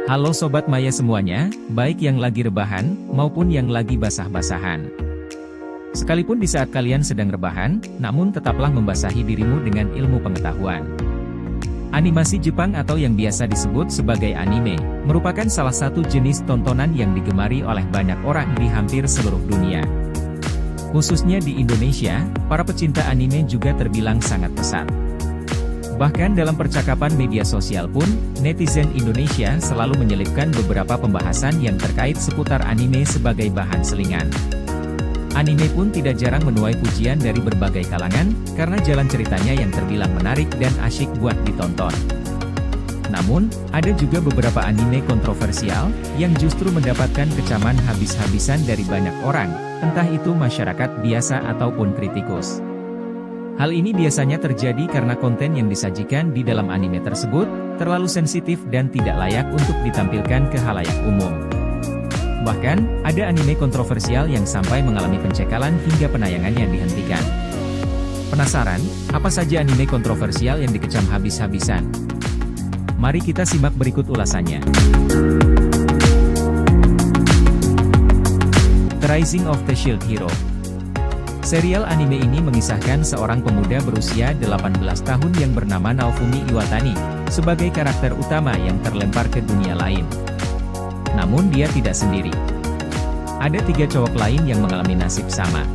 Halo Sobat Maya semuanya, baik yang lagi rebahan, maupun yang lagi basah-basahan. Sekalipun di saat kalian sedang rebahan, namun tetaplah membasahi dirimu dengan ilmu pengetahuan. Animasi Jepang atau yang biasa disebut sebagai anime, merupakan salah satu jenis tontonan yang digemari oleh banyak orang di hampir seluruh dunia. Khususnya di Indonesia, para pecinta anime juga terbilang sangat pesat. Bahkan dalam percakapan media sosial pun, netizen Indonesia selalu menyelipkan beberapa pembahasan yang terkait seputar anime sebagai bahan selingan. Anime pun tidak jarang menuai pujian dari berbagai kalangan, karena jalan ceritanya yang terbilang menarik dan asyik buat ditonton. Namun, ada juga beberapa anime kontroversial, yang justru mendapatkan kecaman habis-habisan dari banyak orang, entah itu masyarakat biasa ataupun kritikus. Hal ini biasanya terjadi karena konten yang disajikan di dalam anime tersebut, terlalu sensitif dan tidak layak untuk ditampilkan ke khalayak umum. Bahkan, ada anime kontroversial yang sampai mengalami pencekalan hingga penayangannya dihentikan. Penasaran, apa saja anime kontroversial yang dikecam habis-habisan? Mari kita simak berikut ulasannya. The Rising of the Shield Hero. Serial anime ini mengisahkan seorang pemuda berusia 18 tahun yang bernama Naofumi Iwatani, sebagai karakter utama yang terlempar ke dunia lain. Namun dia tidak sendiri. Ada 3 cowok lain yang mengalami nasib sama.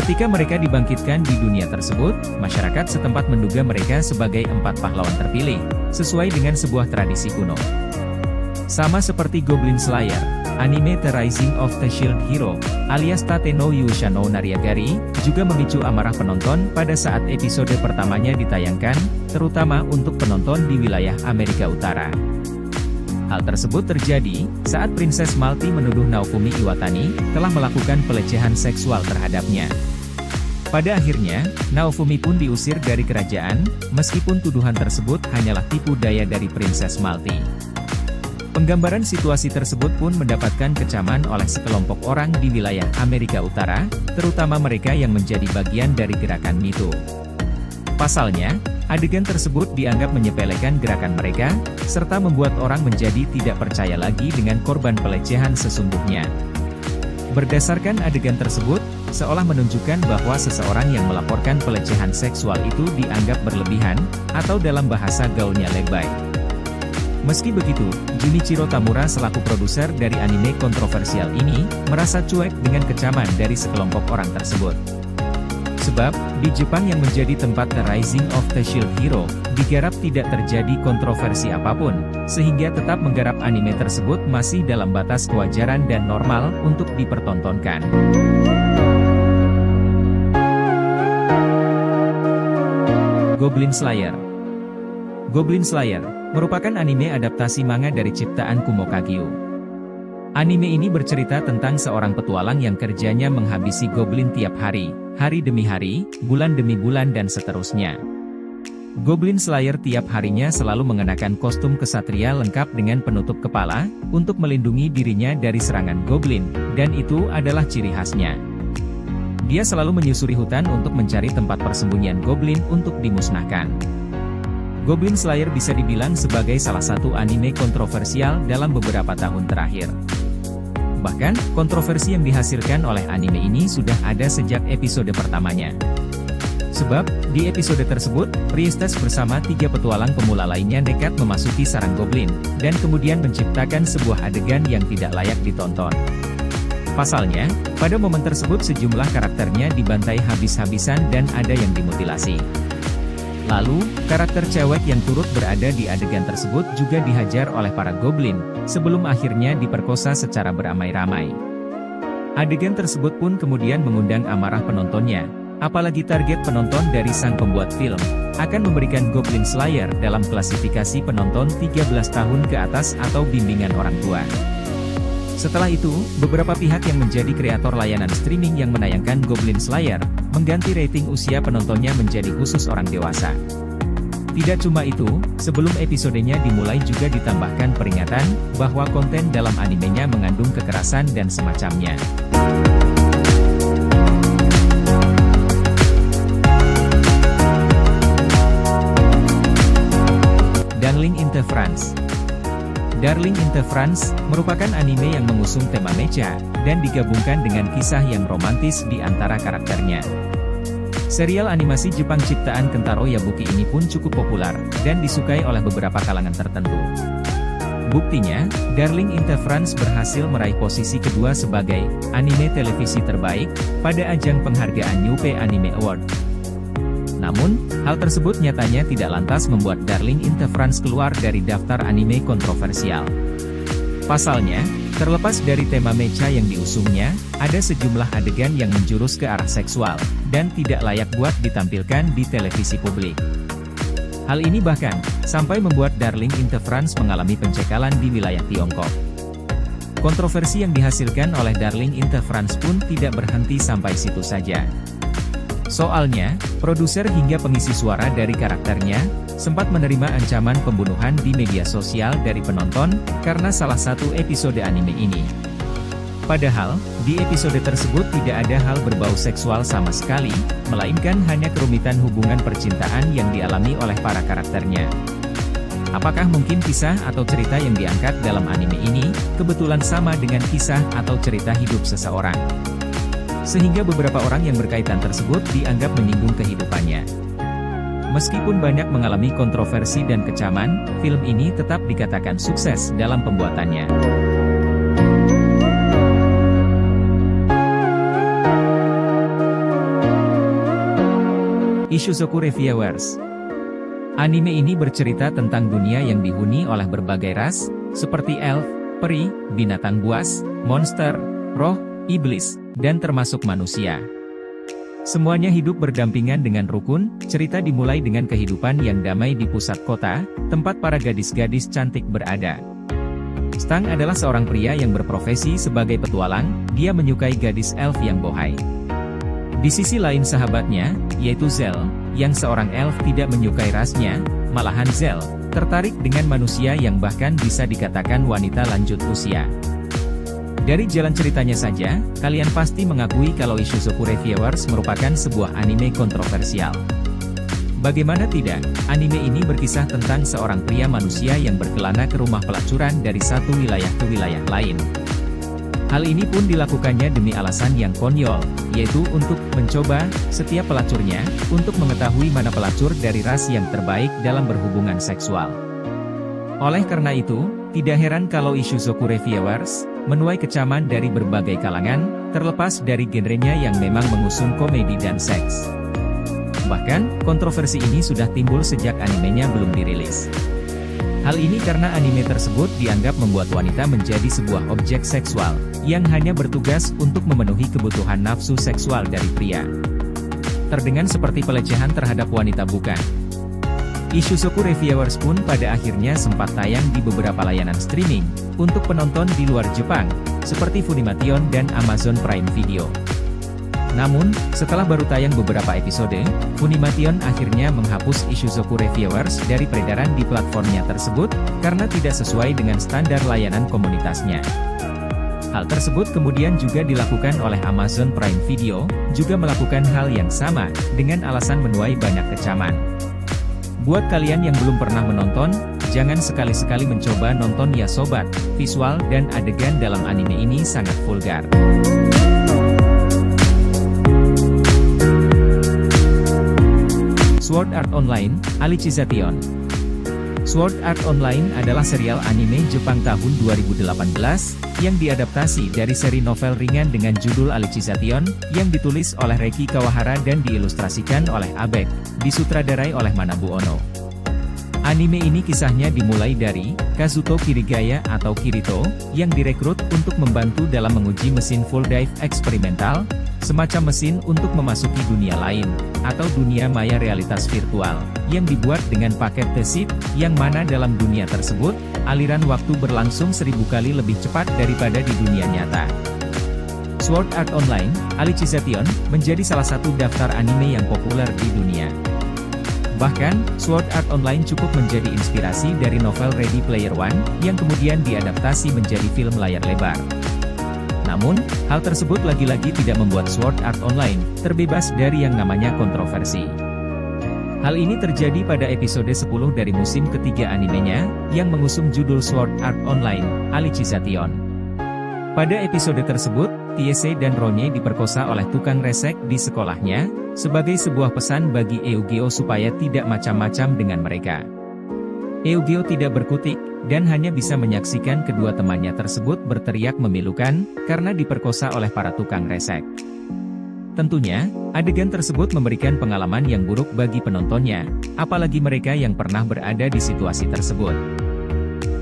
Ketika mereka dibangkitkan di dunia tersebut, masyarakat setempat menduga mereka sebagai 4 pahlawan terpilih, sesuai dengan sebuah tradisi kuno. Sama seperti Goblin Slayer, anime The Rising of the Shield Hero, alias Tate no Yusha no Nariagari, juga memicu amarah penonton pada saat episode pertamanya ditayangkan, terutama untuk penonton di wilayah Amerika Utara. Hal tersebut terjadi saat Princess Malty menuduh Naofumi Iwatani telah melakukan pelecehan seksual terhadapnya. Pada akhirnya, Naofumi pun diusir dari kerajaan, meskipun tuduhan tersebut hanyalah tipu daya dari Princess Malty. Penggambaran situasi tersebut pun mendapatkan kecaman oleh sekelompok orang di wilayah Amerika Utara, terutama mereka yang menjadi bagian dari gerakan Me Too. Pasalnya, adegan tersebut dianggap menyepelekan gerakan mereka, serta membuat orang menjadi tidak percaya lagi dengan korban pelecehan sesungguhnya. Berdasarkan adegan tersebut, seolah menunjukkan bahwa seseorang yang melaporkan pelecehan seksual itu dianggap berlebihan, atau dalam bahasa gaulnya lebay. Meski begitu, Junichiro Tamura selaku produser dari anime kontroversial ini, merasa cuek dengan kecaman dari sekelompok orang tersebut. Sebab, di Jepang yang menjadi tempat The Rising of the Shield Hero, digarap tidak terjadi kontroversi apapun, sehingga tetap menggarap anime tersebut masih dalam batas kewajaran dan normal untuk dipertontonkan. Goblin Slayer. Goblin Slayer merupakan anime adaptasi manga dari ciptaan Kumo Kagyu. Anime ini bercerita tentang seorang petualang yang kerjanya menghabisi goblin tiap hari, hari demi hari, bulan demi bulan dan seterusnya. Goblin Slayer tiap harinya selalu mengenakan kostum kesatria lengkap dengan penutup kepala, untuk melindungi dirinya dari serangan goblin, dan itu adalah ciri khasnya. Dia selalu menyusuri hutan untuk mencari tempat persembunyian goblin untuk dimusnahkan. Goblin Slayer bisa dibilang sebagai salah satu anime kontroversial dalam beberapa tahun terakhir. Bahkan, kontroversi yang dihasilkan oleh anime ini sudah ada sejak episode pertamanya. Sebab, di episode tersebut, Priestess bersama 3 petualang pemula lainnya nekat memasuki sarang goblin, dan kemudian menciptakan sebuah adegan yang tidak layak ditonton. Pasalnya, pada momen tersebut sejumlah karakternya dibantai habis-habisan dan ada yang dimutilasi. Lalu, karakter cewek yang turut berada di adegan tersebut juga dihajar oleh para goblin, sebelum akhirnya diperkosa secara beramai-ramai. Adegan tersebut pun kemudian mengundang amarah penontonnya, apalagi target penonton dari sang pembuat film, akan memberikan Goblin Slayer dalam klasifikasi penonton 13 tahun ke atas atau bimbingan orang tua. Setelah itu, beberapa pihak yang menjadi kreator layanan streaming yang menayangkan Goblin Slayer, mengganti rating usia penontonnya menjadi khusus orang dewasa. Tidak cuma itu, sebelum episodenya dimulai juga ditambahkan peringatan, bahwa konten dalam animenya mengandung kekerasan dan semacamnya. Darling in the France. Darling in the France merupakan anime yang mengusung tema mecha, dan digabungkan dengan kisah yang romantis di antara karakternya. Serial animasi Jepang ciptaan Kentaro Yabuki ini pun cukup populer, dan disukai oleh beberapa kalangan tertentu. Buktinya, Darling in the France berhasil meraih posisi kedua sebagai anime televisi terbaik pada ajang penghargaan Newpie Anime Award. Namun, hal tersebut nyatanya tidak lantas membuat Darling in the France keluar dari daftar anime kontroversial. Pasalnya, terlepas dari tema mecha yang diusungnya, ada sejumlah adegan yang menjurus ke arah seksual, dan tidak layak buat ditampilkan di televisi publik. Hal ini bahkan, sampai membuat Darling in the France mengalami pencekalan di wilayah Tiongkok. Kontroversi yang dihasilkan oleh Darling in the France pun tidak berhenti sampai situ saja. Soalnya, produser hingga pengisi suara dari karakternya, sempat menerima ancaman pembunuhan di media sosial dari penonton, karena salah satu episode anime ini. Padahal, di episode tersebut tidak ada hal berbau seksual sama sekali, melainkan hanya kerumitan hubungan percintaan yang dialami oleh para karakternya. Apakah mungkin kisah atau cerita yang diangkat dalam anime ini, kebetulan sama dengan kisah atau cerita hidup seseorang? Sehingga beberapa orang yang berkaitan tersebut dianggap menyinggung kehidupannya. Meskipun banyak mengalami kontroversi dan kecaman, film ini tetap dikatakan sukses dalam pembuatannya. Ishuzoku Reviewers. Anime ini bercerita tentang dunia yang dihuni oleh berbagai ras, seperti elf, peri, binatang buas, monster, roh, iblis, dan termasuk manusia. Semuanya hidup berdampingan dengan rukun. Cerita dimulai dengan kehidupan yang damai di pusat kota, tempat para gadis-gadis cantik berada. Stang adalah seorang pria yang berprofesi sebagai petualang, dia menyukai gadis elf yang bohai. Di sisi lain sahabatnya, yaitu Zel, yang seorang elf tidak menyukai rasnya, malahan Zel tertarik dengan manusia yang bahkan bisa dikatakan wanita lanjut usia. Dari jalan ceritanya saja, kalian pasti mengakui kalau Ishuzoku Reviewers merupakan sebuah anime kontroversial. Bagaimana tidak, anime ini berkisah tentang seorang pria manusia yang berkelana ke rumah pelacuran dari satu wilayah ke wilayah lain. Hal ini pun dilakukannya demi alasan yang konyol, yaitu untuk mencoba setiap pelacurnya, untuk mengetahui mana pelacur dari ras yang terbaik dalam berhubungan seksual. Oleh karena itu, tidak heran kalau Ishuzoku Reviewers menuai kecaman dari berbagai kalangan, terlepas dari genrenya yang memang mengusung komedi dan seks. Bahkan, kontroversi ini sudah timbul sejak animenya belum dirilis. Hal ini karena anime tersebut dianggap membuat wanita menjadi sebuah objek seksual, yang hanya bertugas untuk memenuhi kebutuhan nafsu seksual dari pria. Terdengar seperti pelecehan terhadap wanita bukan? Ishuzoku Reviewers pun pada akhirnya sempat tayang di beberapa layanan streaming, untuk penonton di luar Jepang, seperti Funimation dan Amazon Prime Video. Namun, setelah baru tayang beberapa episode, Funimation akhirnya menghapus Ishuzoku Reviewers dari peredaran di platformnya tersebut, karena tidak sesuai dengan standar layanan komunitasnya. Hal tersebut kemudian juga dilakukan oleh Amazon Prime Video, juga melakukan hal yang sama, dengan alasan menuai banyak kecaman. Buat kalian yang belum pernah menonton, jangan sekali-sekali mencoba nonton ya sobat, visual dan adegan dalam anime ini sangat vulgar. Sword Art Online, Alicization. Sword Art Online adalah serial anime Jepang tahun 2018, yang diadaptasi dari seri novel ringan dengan judul Alicization, yang ditulis oleh Reiki Kawahara dan diilustrasikan oleh Abek, disutradarai oleh Manabu Ono. Anime ini kisahnya dimulai dari Kazuto Kirigaya atau Kirito, yang direkrut untuk membantu dalam menguji mesin full dive eksperimental, semacam mesin untuk memasuki dunia lain, atau dunia maya realitas virtual, yang dibuat dengan paket The yang mana dalam dunia tersebut, aliran waktu berlangsung 1000 kali lebih cepat daripada di dunia nyata. Sword Art Online, Alicization, menjadi salah satu daftar anime yang populer di dunia. Bahkan, Sword Art Online cukup menjadi inspirasi dari novel Ready Player One, yang kemudian diadaptasi menjadi film layar lebar. Namun, hal tersebut lagi-lagi tidak membuat Sword Art Online terbebas dari yang namanya kontroversi. Hal ini terjadi pada episode 10 dari musim ketiga animenya, yang mengusung judul Sword Art Online, Alicization. Pada episode tersebut, Tiese dan Ronye diperkosa oleh tukang resek di sekolahnya, sebagai sebuah pesan bagi Eugeo supaya tidak macam-macam dengan mereka. Eugeo tidak berkutik, dan hanya bisa menyaksikan kedua temannya tersebut berteriak memilukan, karena diperkosa oleh para tukang resek. Tentunya, adegan tersebut memberikan pengalaman yang buruk bagi penontonnya, apalagi mereka yang pernah berada di situasi tersebut.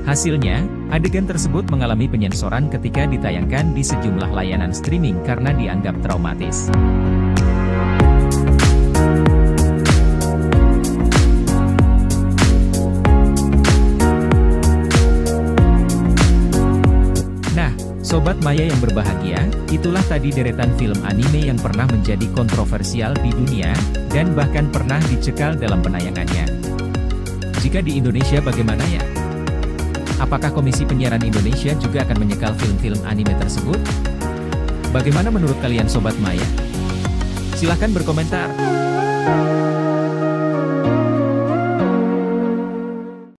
Hasilnya, adegan tersebut mengalami penyensoran ketika ditayangkan di sejumlah layanan streaming karena dianggap traumatis. Sobat Maya yang berbahagia, itulah tadi deretan film anime yang pernah menjadi kontroversial di dunia, dan bahkan pernah dicekal dalam penayangannya. Jika di Indonesia bagaimana ya? Apakah Komisi Penyiaran Indonesia juga akan menyekal film-film anime tersebut? Bagaimana menurut kalian Sobat Maya? Silahkan berkomentar.